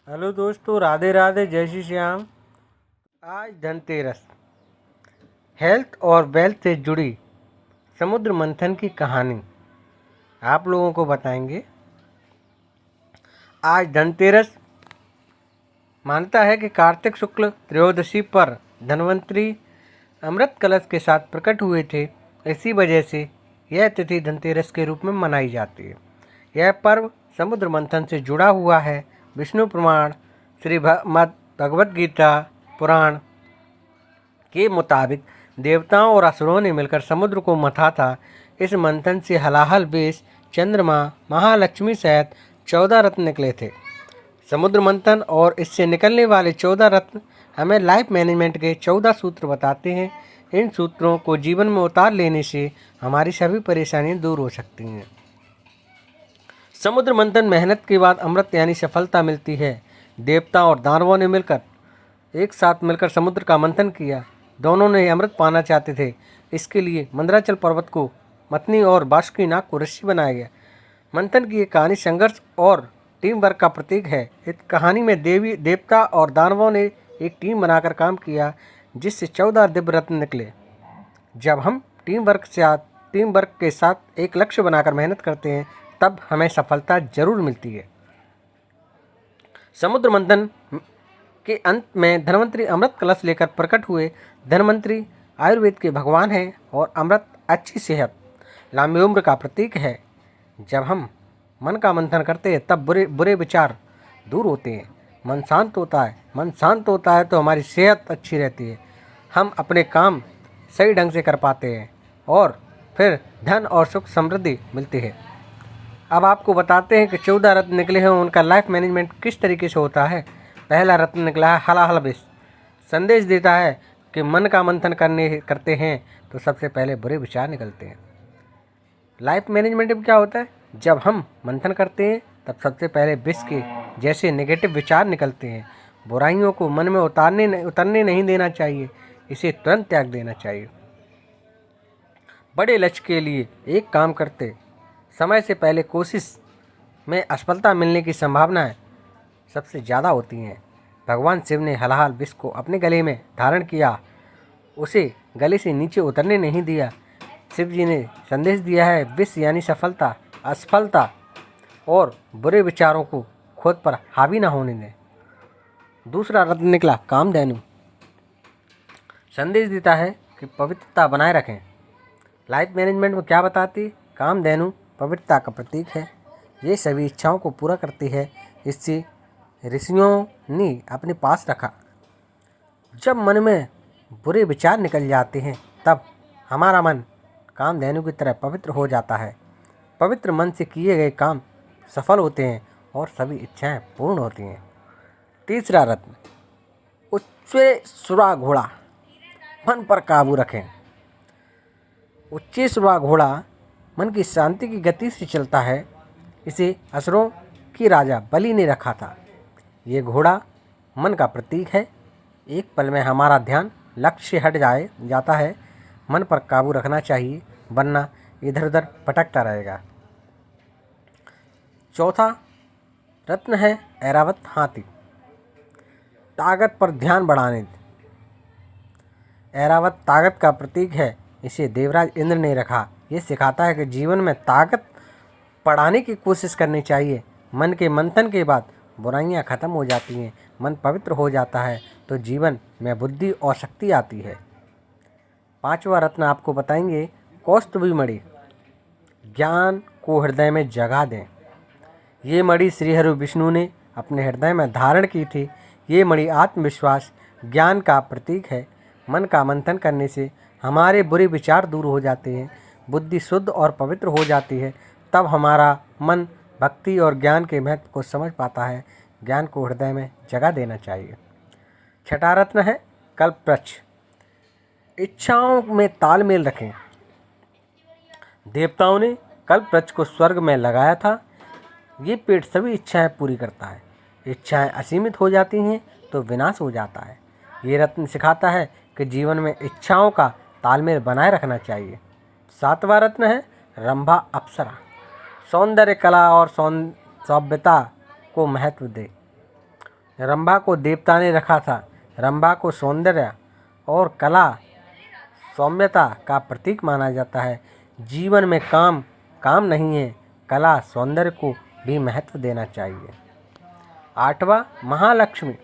Hello दोस्तों, राधे राधे, जय श्री श्याम। आज धनतेरस, हेल्थ और वेल्थ से जुड़ी समुद्र मंथन की कहानी आप लोगों को बताएंगे। आज धनतेरस मानता है कि कार्तिक शुक्ल त्रयोदशी पर धन्वंतरी अमृत कलश के साथ प्रकट हुए थे। इसी वजह से यह तिथि धनतेरस के रूप में मनाई जाती है। यह पर्व समुद्र मंथन से जुड़ा हुआ है। विष्णु पुराण, भगवत गीता पुराण के मुताबिक देवताओं और असुरों ने मिलकर समुद्र को मथा था। इस मंथन से हलाहल बेश, चंद्रमा, महालक्ष्मी सहित 14 रत्न निकले थे। समुद्र मंथन और इससे निकलने वाले 14 रत्न हमें लाइफ मैनेजमेंट के 14 सूत्र बताते हैं। इन सूत्रों को जीवन में उतार लेने से हमारी सभी परेशानियां दूर हो सकती हैं। समुद्र मंथन मेहनत के बाद अमृत यानी सफलता मिलती है। देवता और दानवों ने एक साथ मिलकर समुद्र का मंथन किया। दोनों ने अमृत पाना चाहते थे। इसके लिए मंदराचल पर्वत को मथनी और बासुकीनाग को ऋषि बनाया गया। मंथन की ये कहानी संघर्ष और टीम वर्क का प्रतीक है। इस कहानी में देवता और दानवों ने एक टीम बनाकर काम किया, जिससे 14 दिव्य रत्न निकले। जब हम टीम वर्क के साथ एक लक्ष्य बनाकर मेहनत करते हैं, तब हमें सफलता जरूर मिलती है। समुद्र मंथन के अंत में धन्वंतरी अमृत कलश लेकर प्रकट हुए। धन्वंतरी आयुर्वेद के भगवान हैं और अमृत अच्छी सेहत, लंबी उम्र का प्रतीक है। जब हम मन का मंथन करते हैं, तब बुरे विचार दूर होते हैं। मन शांत होता है तो हमारी सेहत अच्छी रहती है। हम अपने काम सही ढंग से कर पाते हैं और फिर धन और सुख समृद्धि मिलती है। अब आपको बताते हैं कि 14 रत्न निकले हैं, उनका लाइफ मैनेजमेंट किस तरीके से होता है। पहला रत्न निकला है हलाहल विष। संदेश देता है कि मन का मंथन करते हैं तो सबसे पहले बुरे विचार निकलते हैं। लाइफ मैनेजमेंट में क्या होता है, जब हम मंथन करते हैं तब सबसे पहले विष के जैसे नेगेटिव विचार निकलते हैं। बुराइयों को मन में उतरने नहीं देना चाहिए, इसे तुरंत त्याग देना चाहिए। बड़े लक्ष्य के लिए एक काम करते समय से पहले कोशिश में असफलता मिलने की संभावनाएं सबसे ज़्यादा होती हैं। भगवान शिव ने हलाहल विष को अपने गले में धारण किया, उसे गले से नीचे उतरने नहीं दिया। शिव जी ने संदेश दिया है, विष यानी सफलता, असफलता और बुरे विचारों को खुद पर हावी ना होने दें। दूसरा रत्न निकला कामधेनु। संदेश देता है कि पवित्रता बनाए रखें। लाइफ मैनेजमेंट में क्या बताती, कामधेनु पवित्रता का प्रतीक है। ये सभी इच्छाओं को पूरा करती है। इससे ऋषियों ने अपने पास रखा। जब मन में बुरे विचार निकल जाते हैं, तब हमारा मन कामधेनु की तरह पवित्र हो जाता है। पवित्र मन से किए गए काम सफल होते हैं और सभी इच्छाएं पूर्ण होती हैं। तीसरा रत्न उच्चेश्वरा घोड़ा। मन पर काबू रखें। उच्चेश्वरा घोड़ा मन की शांति की गति से चलता है। इसे असुरों की राजा बलि ने रखा था। ये घोड़ा मन का प्रतीक है। एक पल में हमारा ध्यान लक्ष्य से हट जाता है। मन पर काबू रखना चाहिए, वरना इधर उधर भटकता रहेगा। चौथा रत्न है ऐरावत हाथी। ताकत पर ध्यान बढ़ाने। ऐरावत ताकत का प्रतीक है। इसे देवराज इंद्र ने रखा। ये सिखाता है कि जीवन में ताकत बढ़ाने की कोशिश करनी चाहिए। मन के मंथन के बाद बुराइयां खत्म हो जाती हैं। मन पवित्र हो जाता है तो जीवन में बुद्धि और शक्ति आती है। पांचवा रत्न आपको बताएंगे कौस्तुभी मणि। ज्ञान को हृदय में जगा दें। ये मणि श्री हरि विष्णु ने अपने हृदय में धारण की थी। ये मणि आत्मविश्वास, ज्ञान का प्रतीक है। मन का मंथन करने से हमारे बुरे विचार दूर हो जाते हैं, बुद्धि शुद्ध और पवित्र हो जाती है। तब हमारा मन भक्ति और ज्ञान के महत्व को समझ पाता है। ज्ञान को हृदय में जगह देना चाहिए। छठा रत्न है कल्पवृक्ष। इच्छाओं में तालमेल रखें। देवताओं ने कल्पवृक्ष को स्वर्ग में लगाया था। ये पेड़ सभी इच्छाएं पूरी करता है। इच्छाएं असीमित हो जाती हैं तो विनाश हो जाता है। ये रत्न सिखाता है कि जीवन में इच्छाओं का तालमेल बनाए रखना चाहिए। सातवां रत्न है रंभा अप्सरा। सौंदर्य कला और सभ्यता को महत्व दे। रंभा को देवता ने रखा था। रंभा को सौंदर्य और कला सौम्यता का प्रतीक माना जाता है। जीवन में काम काम नहीं है, कला सौंदर्य को भी महत्व देना चाहिए। 8वां, महालक्ष्मी।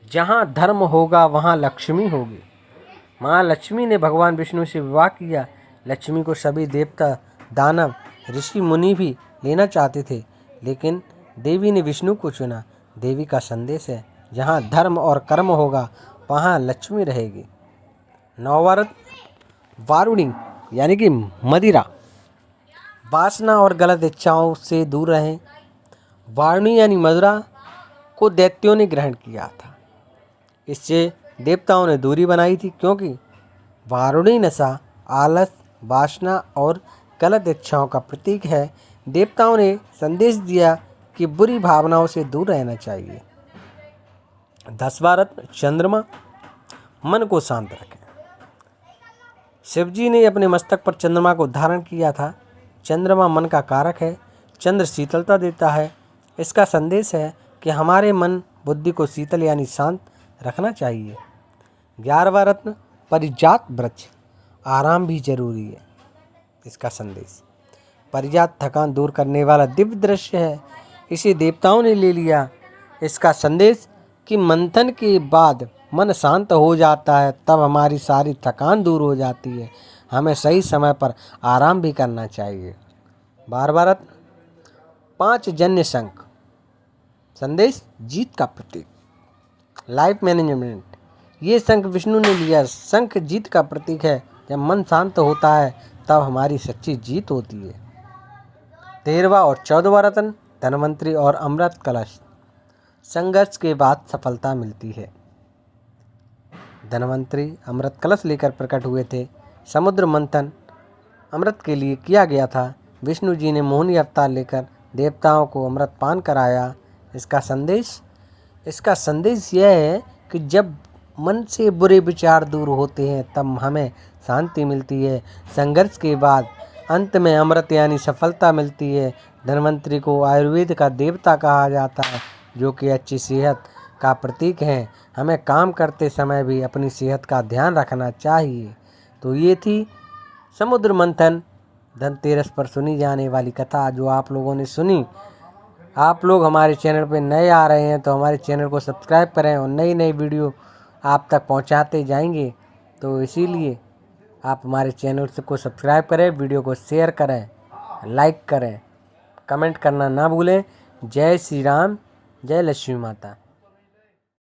जहाँ धर्म होगा वहाँ लक्ष्मी होगी। माँ लक्ष्मी ने भगवान विष्णु से विवाह किया। लक्ष्मी को सभी देवता, दानव, ऋषि मुनि भी लेना चाहते थे, लेकिन देवी ने विष्णु को चुना। देवी का संदेश है, जहाँ धर्म और कर्म होगा वहाँ लक्ष्मी रहेगी। 9वां रत्न वारुणी यानी कि मदिरा। वासना और गलत इच्छाओं से दूर रहें। वारुणी यानी मदिरा को दैत्यों ने ग्रहण किया था। इससे देवताओं ने दूरी बनाई थी, क्योंकि वारुणी नशा, आलस, वासना और गलत इच्छाओं का प्रतीक है। देवताओं ने संदेश दिया कि बुरी भावनाओं से दूर रहना चाहिए। 10वां रत्न चंद्रमा। मन को शांत रखें। शिवजी ने अपने मस्तक पर चंद्रमा को धारण किया था। चंद्रमा मन का कारक है। चंद्र शीतलता देता है। इसका संदेश है कि हमारे मन बुद्धि को शीतल यानी शांत रखना चाहिए। 11वां रत्न पारिजात वृक्ष। आराम भी जरूरी है। इसका संदेश, पारिजात थकान दूर करने वाला दिव्य दृश्य है। इसे देवताओं ने ले लिया। इसका संदेश कि मंथन के बाद मन शांत हो जाता है, तब हमारी सारी थकान दूर हो जाती है। हमें सही समय पर आराम भी करना चाहिए। 12वां रत्न 5 जन्य शंख। संदेश, जीत का प्रतीक, लाइफ मैनेजमेंट। ये शंख विष्णु ने लिया। शंख जीत का प्रतीक है। जब मन शांत होता है तब हमारी सच्ची जीत होती है। 13वां और 14वां रत्न धनवंतरी और अमृत कलश। संघर्ष के बाद सफलता मिलती है। धनवंतरी अमृत कलश लेकर प्रकट हुए थे। समुद्र मंथन अमृत के लिए किया गया था। विष्णु जी ने मोहिनी अवतार लेकर देवताओं को अमृत पान कराया। इसका संदेश यह है कि जब मन से बुरे विचार दूर होते हैं तब हमें शांति मिलती है। संघर्ष के बाद अंत में अमृत यानी सफलता मिलती है। धन्वंतरी को आयुर्वेद का देवता कहा जाता है, जो कि अच्छी सेहत का प्रतीक है। हमें काम करते समय भी अपनी सेहत का ध्यान रखना चाहिए। तो ये थी समुद्र मंथन धनतेरस पर सुनी जाने वाली कथा, जो आप लोगों ने सुनी। आप लोग हमारे चैनल पर नए आ रहे हैं तो हमारे चैनल को सब्सक्राइब करें और नई नई वीडियो आप तक पहुंचाते जाएंगे। तो इसीलिए आप हमारे चैनल को सब्सक्राइब करें, वीडियो को शेयर करें, लाइक करें, कमेंट करना ना भूलें। जय श्री राम, जय लक्ष्मी माता।